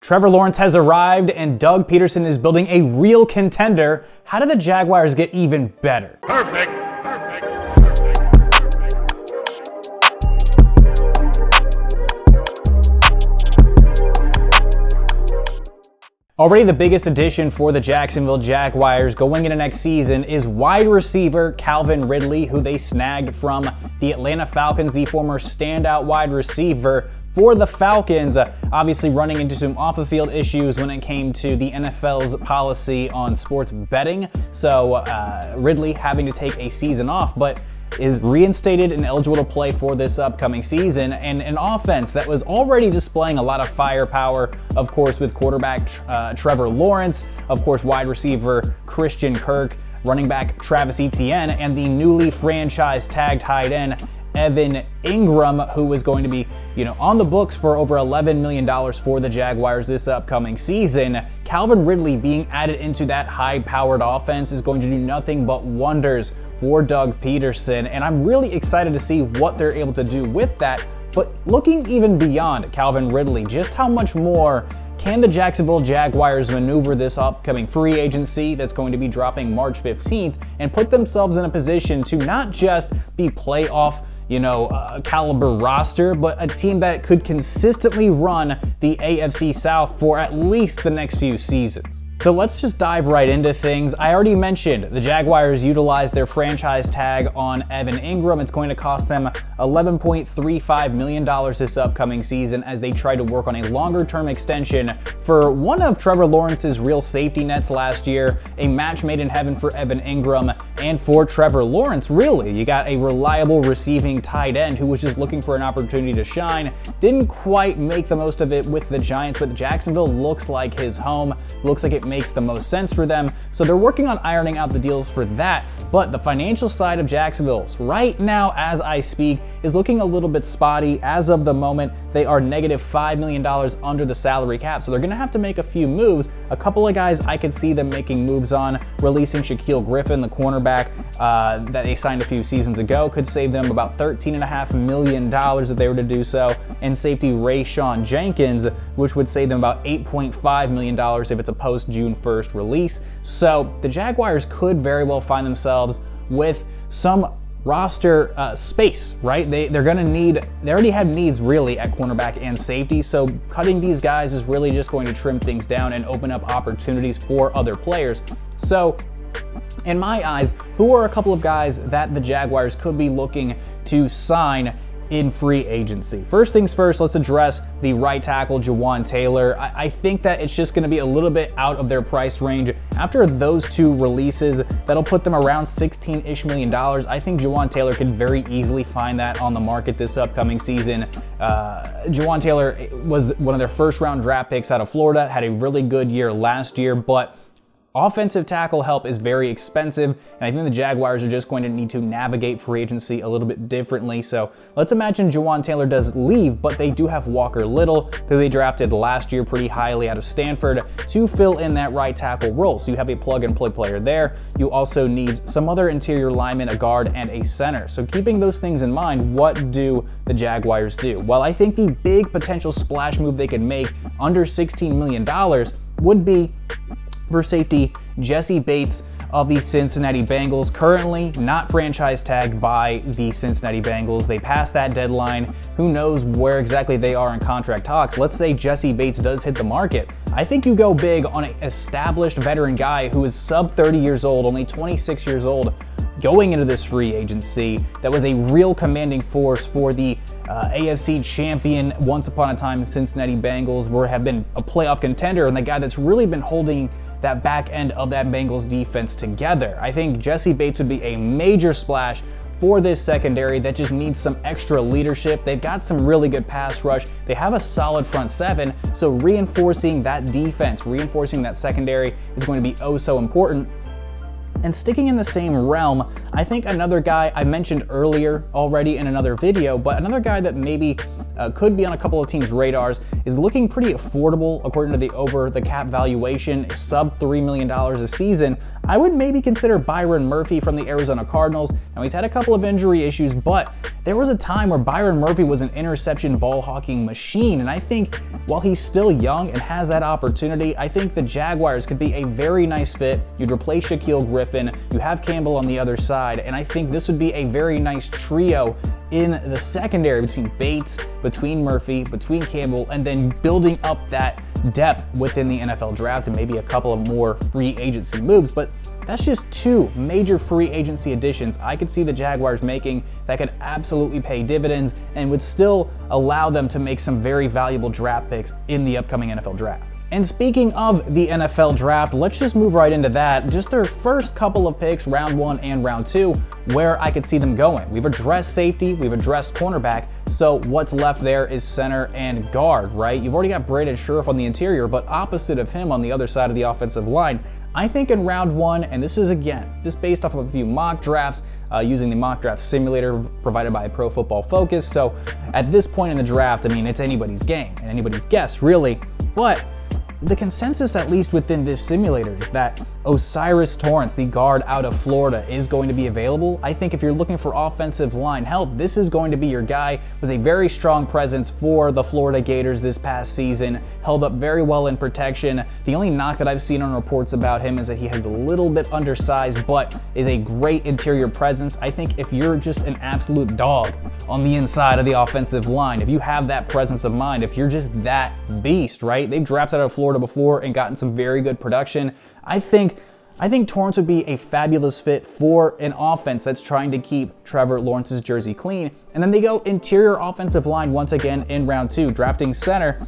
Trevor Lawrence has arrived and Doug Peterson is building a real contender. How did the Jaguars get even better? Perfect. Already the biggest addition for the Jacksonville Jaguars going into next season is wide receiver Calvin Ridley, who they snagged from the Atlanta Falcons, the former standout wide receiver for the Falcons, obviously running into some off-the-field issues when it came to the NFL's policy on sports betting. So Ridley having to take a season off, but is reinstated and eligible to play for this upcoming season, and an offense that was already displaying a lot of firepower, of course, with quarterback Trevor Lawrence, of course, wide receiver Christian Kirk, running back Travis Etienne, and the newly franchise tagged tight end Evan Ingram, who was going to be, on the books for over $11 million for the Jaguars this upcoming season. Calvin Ridley being added into that high-powered offense is going to do nothing but wonders for Doug Peterson, and I'm really excited to see what they're able to do with that. But looking even beyond Calvin Ridley, just how much more can the Jacksonville Jaguars maneuver this upcoming free agency that's going to be dropping March 15th and put themselves in a position to not just be playoff caliber roster, but a team that could consistently run the AFC South for at least the next few seasons. So let's just dive right into things. I already mentioned the Jaguars utilized their franchise tag on Evan Ingram. It's going to cost them $11.35 million this upcoming season as they try to work on a longer-term extension for one of Trevor Lawrence's real safety nets last year, a match made in heaven for Evan Ingram and for Trevor Lawrence. Really, you got a reliable receiving tight end who was just looking for an opportunity to shine. Didn't quite make the most of it with the Giants, but Jacksonville looks like his home. Looks like it makes the most sense for them. So they're working on ironing out the deals for that. But the financial side of Jacksonville's right now, as I speak, is looking a little bit spotty. As of the moment, they are negative $5 million under the salary cap. So they're going to have to make a few moves. A couple of guys I could see them making moves on, releasing Shaquille Griffin, the cornerback that they signed a few seasons ago, could save them about $13.5 million if they were to do so. And safety Rayshawn Jenkins, which would save them about $8.5 million if it's a post-June 1st release. So the Jaguars could very well find themselves with some roster space, right? They already had needs really at cornerback and safety, so cutting these guys is really just going to trim things down and open up opportunities for other players. So in my eyes, who are a couple of guys that the Jaguars could be looking to sign in free agency? First things first, let's address the right tackle, Jawaan Taylor. I think that it's just going to be a little bit out of their price range. After those two releases, that'll put them around $16-ish million. I think Jawaan Taylor could very easily find that on the market this upcoming season. Jawaan Taylor was one of their first round draft picks out of Florida, had a really good year last year, but offensive tackle help is very expensive, and I think the Jaguars are just going to need to navigate free agency a little bit differently. So let's imagine Jawaan Taylor does leave, but they do have Walker Little, who they drafted last year pretty highly out of Stanford, to fill in that right tackle role. So you have a plug-and-play player there. You also need some other interior linemen, a guard, and a center. So keeping those things in mind, what do the Jaguars do? Well, I think the big potential splash move they could make under $16 million would be for safety Jesse Bates of the Cincinnati Bengals, currently not franchise tagged by the Cincinnati Bengals. They passed that deadline. Who knows where exactly they are in contract talks. Let's say Jesse Bates does hit the market. I think you go big on an established veteran guy who is sub 30 years old, only 26 years old, going into this free agency, that was a real commanding force for the AFC champion once upon a time Cincinnati Bengals, where have been a playoff contender, and the guy that's really been holding that back end of that Bengals defense together. I think Jesse Bates would be a major splash for this secondary that just needs some extra leadership. They've got some really good pass rush. They have a solid front seven, so reinforcing that defense, reinforcing that secondary is going to be oh so important. And sticking in the same realm, I think another guy I mentioned earlier already in another video, but another guy that maybe could be on a couple of teams' radars is looking pretty affordable according to the over the cap valuation, sub $3 million a season. I would maybe consider Byron Murphy from the Arizona Cardinals. Now, he's had a couple of injury issues, but there was a time where Byron Murphy was an interception ball hawking machine, and I think while he's still young and has that opportunity, I think the Jaguars could be a very nice fit. You'd replace Shaquille Griffin, you have Campbell on the other side, and I think this would be a very nice trio in the secondary between Bates, between Murphy, between Campbell, and then building up that depth within the NFL draft and maybe a couple of more free agency moves. But that's just two major free agency additions I could see the Jaguars making that could absolutely pay dividends and would still allow them to make some very valuable draft picks in the upcoming NFL draft. And speaking of the NFL draft, let's just move right into that. Just their first couple of picks, round 1 and round 2, where I could see them going. We've addressed safety, we've addressed cornerback, so what's left there is center and guard, right? You've already got Braden Scherff on the interior, but opposite of him on the other side of the offensive line, I think in round 1, and this is again, just based off of a few mock drafts, using the mock draft simulator provided by Pro Football Focus. So at this point in the draft, I mean, it's anybody's game and anybody's guess, really. But the consensus, at least within this simulator, is that O'Cyrus Torrence, the guard out of Florida, is going to be available. I think if you're looking for offensive line help, this is going to be your guy. Was a very strong presence for the Florida Gators this past season, held up very well in protection. The only knock that I've seen on reports about him is that he has a little bit undersized, but is a great interior presence. I think if you're just an absolute dog on the inside of the offensive line, if you have that presence of mind, if you're just that beast, right? They've drafted out of Florida before and gotten some very good production. I think Torrence would be a fabulous fit for an offense that's trying to keep Trevor Lawrence's jersey clean. And then they go interior offensive line once again in round 2, drafting center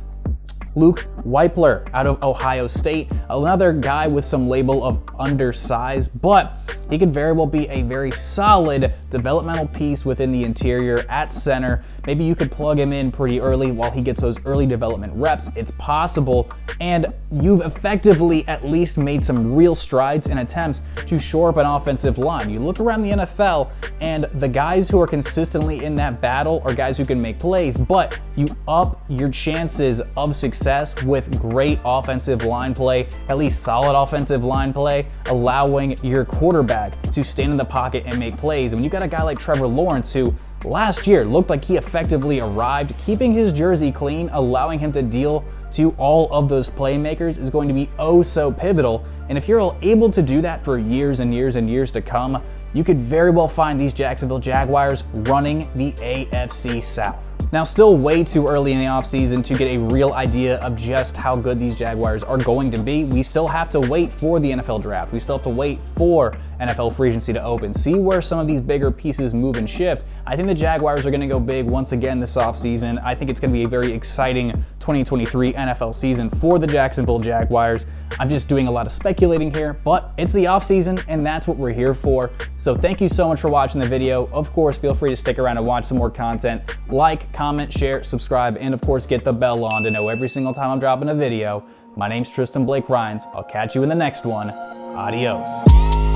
Luke Weipler out of Ohio State, another guy with some label of undersized, but he could very well be a very solid developmental piece within the interior at center. Maybe you could plug him in pretty early while he gets those early development reps. It's possible, and you've effectively at least made some real strides in attempts to shore up an offensive line. You look around the NFL, and the guys who are consistently in that battle are guys who can make plays, but you up your chances of success with great offensive line play, at least solid offensive line play, allowing your quarterback to stand in the pocket and make plays. And when you got a guy like Trevor Lawrence, who last year looked like he effectively arrived, keeping his jersey clean, allowing him to deal to all of those playmakers is going to be oh so pivotal. And if you're able to do that for years and years and years to come, you could very well find these Jacksonville Jaguars running the AFC South. Now, still way too early in the offseason to get a real idea of just how good these Jaguars are going to be. We still have to wait for the NFL draft. We still have to wait for NFL free agency to open, see where some of these bigger pieces move and shift. I think the Jaguars are going to go big once again this offseason. I think it's going to be a very exciting 2023 NFL season for the Jacksonville Jaguars. I'm just doing a lot of speculating here, but it's the offseason and that's what we're here for. So thank you so much for watching the video. Of course, feel free to stick around and watch some more content. Like, comment, share, subscribe, and of course get the bell on to know every single time I'm dropping a video. My name's Tristan Blake Rines. I'll catch you in the next one. Adios.